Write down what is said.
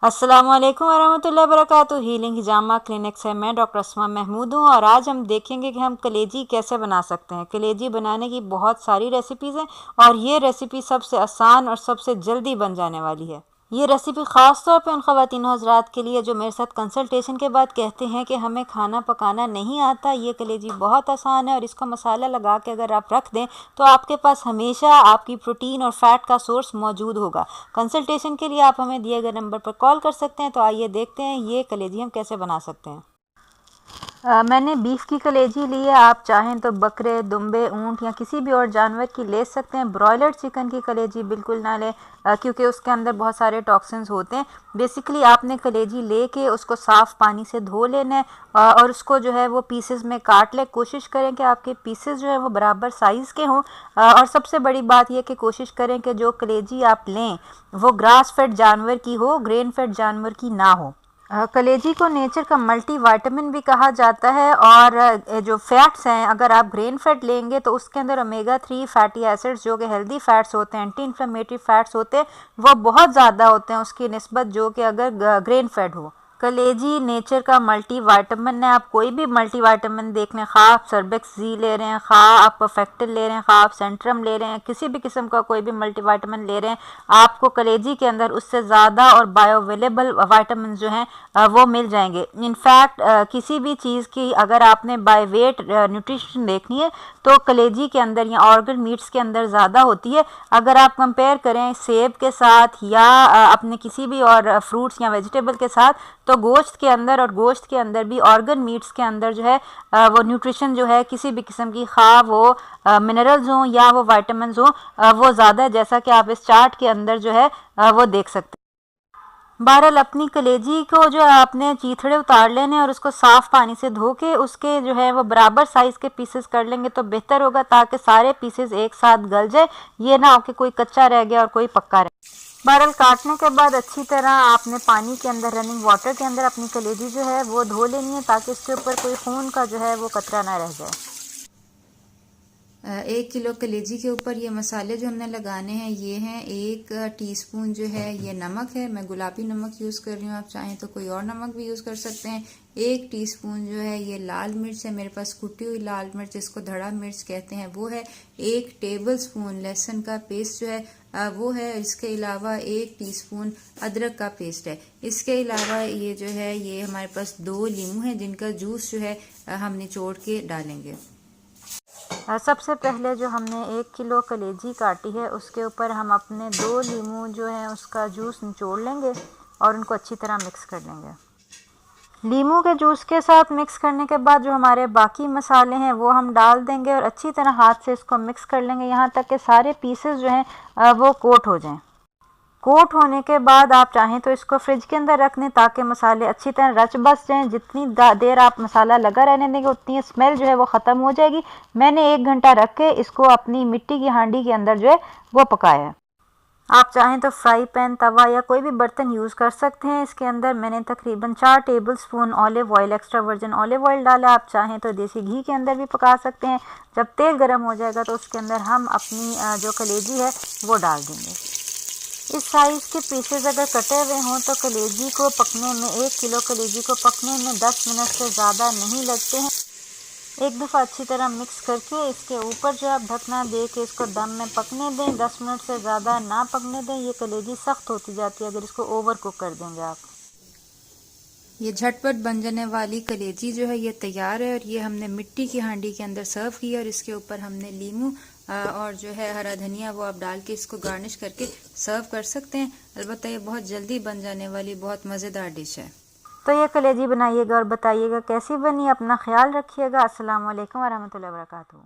अस्सलाम वालेकुम वरहमतुल्लाहि वबरकातुहू। हीलिंग हिजामा क्लिनिक से मैं डॉक्टर अस्मा महमूद हूँ और आज हम देखेंगे कि हम कलेजी कैसे बना सकते हैं। कलेजी बनाने की बहुत सारी रेसिपीज़ हैं और ये रेसिपी सबसे आसान और सबसे जल्दी बन जाने वाली है। ये रेसिपी ख़ास तौर पे उन ख़वातीन हज़रात के लिए जो मेरे साथ कंसल्टेशन के बाद कहते हैं कि हमें खाना पकाना नहीं आता। ये कलेजी बहुत आसान है और इसका मसाला लगा के अगर आप रख दें तो आपके पास हमेशा आपकी प्रोटीन और फैट का सोर्स मौजूद होगा। कंसल्टेशन के लिए आप हमें दिए गए नंबर पर कॉल कर सकते हैं। तो आइए देखते हैं ये कलेजी हम कैसे बना सकते हैं। मैंने बीफ की कलेजी ली है। आप चाहें तो बकरे, दुम्बे, ऊँट या किसी भी और जानवर की ले सकते हैं। ब्रॉयलर चिकन की कलेजी बिल्कुल ना लें क्योंकि उसके अंदर बहुत सारे टॉक्सिन्स होते हैं। बेसिकली आपने कलेजी लेके उसको साफ़ पानी से धो लेना है और उसको जो है वो पीसेस में काट लें। कोशिश करें कि आपके पीसेस जो है वो बराबर साइज़ के हों और सबसे बड़ी बात यह कि कोशिश करें कि जो कलेजी आप लें वो ग्रास फेड जानवर की हो, ग्रेन फेड जानवर की ना हो। कलेजी को नेचर का मल्टी विटामिन भी कहा जाता है और जो फैट्स हैं, अगर आप ग्रेन फैट लेंगे तो उसके अंदर ओमेगा 3 फैटी एसिड्स जो कि हेल्दी फैट्स होते हैं, एंटी इन्फ्लेमेटरी फैट्स होते हैं, वो बहुत ज़्यादा होते हैं उसकी निस्बत जो कि अगर ग्रेन फैट हो। कलेजी नेचर का मल्टी विटामिन है। आप कोई भी मल्टी विटामिन देख लें, खा आप सर्बेक्स जी ले रहे हैं, खा आप परफेक्टिल ले रहे हैं, खा आप सेंट्रम ले रहे हैं, किसी भी किस्म का कोई भी मल्टी विटामिन ले रहे हैं, आपको कलेजी के अंदर उससे ज़्यादा और बायोअवेलेबल विटामिन जो हैं वो मिल जाएंगे। इनफैक्ट किसी भी चीज़ की अगर आपने बाय वेट न्यूट्रिशन देखनी है तो कलेजी के अंदर या ऑर्गन मीट्स के अंदर ज़्यादा होती है। अगर आप कंपेयर करें सेब के साथ या अपने किसी भी और फ्रूट्स या वेजिटेबल के साथ, तो गोश्त के अंदर और गोश्त के अंदर भी ऑर्गन मीट्स के अंदर जो है वो न्यूट्रिशन जो है किसी भी किस्म की, खा वो मिनरल्स हों या वो विटामिन्स हों, वो ज़्यादा है, जैसा कि आप इस चार्ट के अंदर जो है वो देख सकते हैं। बहरहाल अपनी कलेजी को जो है आपने चीथड़े उतार लेने और उसको साफ़ पानी से धो के उसके जो है वो बराबर साइज़ के पीसेस कर लेंगे तो बेहतर होगा, ताकि सारे पीसेस एक साथ गल जाए। ये ना हो कि कोई कच्चा रह गया और कोई पक्का रह गया। बहरहाल काटने के बाद अच्छी तरह आपने पानी के अंदर, रनिंग वाटर के अंदर अपनी कलेजी जो है वो धो लेनी है, ताकि इसके ऊपर कोई खून का जो है वो कतरा ना रह जाए। 1 किलो कलेजी के ऊपर ये मसाले जो हमने लगाने हैं ये हैं 1 टीस्पून जो है ये नमक है। मैं गुलाबी नमक यूज़ कर रही हूँ, आप चाहें तो कोई और नमक भी यूज़ कर सकते हैं। 1 टीस्पून जो है ये लाल मिर्च है, मेरे पास कुटी हुई लाल मिर्च जिसको धड़ा मिर्च कहते हैं वो है। 1 टेबलस्पून लहसुन का पेस्ट जो है वो है। इसके अलावा 1 टीस्पून अदरक का पेस्ट है। इसके अलावा ये जो है ये हमारे पास 2 लीमू हैं जिनका जूस जो है हम निचोड़ के डालेंगे। सबसे पहले जो हमने 1 किलो कलेजी काटी है उसके ऊपर हम अपने 2 लीमू जो है उसका जूस निचोड़ लेंगे और उनको अच्छी तरह मिक्स कर लेंगे। लीमू के जूस के साथ मिक्स करने के बाद जो हमारे बाकी मसाले हैं वो हम डाल देंगे और अच्छी तरह हाथ से इसको मिक्स कर लेंगे यहाँ तक कि सारे पीसेस जो हैं वो कोट हो जाएं। कोट होने के बाद आप चाहें तो इसको फ्रिज के अंदर रख दें ताकि मसाले अच्छी तरह रच बस जाएं। जितनी देर आप मसाला लगा रहने देंगे उतनी स्मेल जो है वो ख़त्म हो जाएगी। मैंने 1 घंटा रख के इसको अपनी मिट्टी की हांडी के अंदर जो है वो पकाया है। आप चाहें तो फ्राई पैन, तवा या कोई भी बर्तन यूज़ कर सकते हैं। इसके अंदर मैंने तकरीबन 4 tablespoon olive oil, extra virgin olive oil डाला। आप चाहें तो देसी घी के अंदर भी पका सकते हैं। जब तेल गर्म हो जाएगा तो उसके अंदर हम अपनी जो कलेजी है वो डाल देंगे। इस साइज़ के पीसेस अगर कटे हुए हों तो कलेजी को पकने में, 1 किलो कलेजी को पकने में 10 मिनट से ज़्यादा नहीं लगते हैं। एक दफ़ा अच्छी तरह मिक्स करके इसके ऊपर जो आप ढकना दे के इसको दम में पकने दें। 10 मिनट से ज़्यादा ना पकने दें, ये कलेजी सख्त होती जाती है अगर इसको ओवर कुक कर देंगे आप। ये झटपट बन जाने वाली कलेजी जो है ये तैयार है और ये हमने मिट्टी की हांडी के अंदर सर्व किया और इसके ऊपर हमने लीमू और जो है हरा धनिया वो आप डाल के इसको गार्निश करके सर्व कर सकते हैं। अलबत्ता ये बहुत जल्दी बन जाने वाली बहुत मज़ेदार डिश है। तो ये कलेजी बनाइएगा और बताइएगा कैसी बनी। अपना ख्याल रखिएगा। अस्सलाम वालेकुम वरहमतुल्लाहि वबरकातुहू।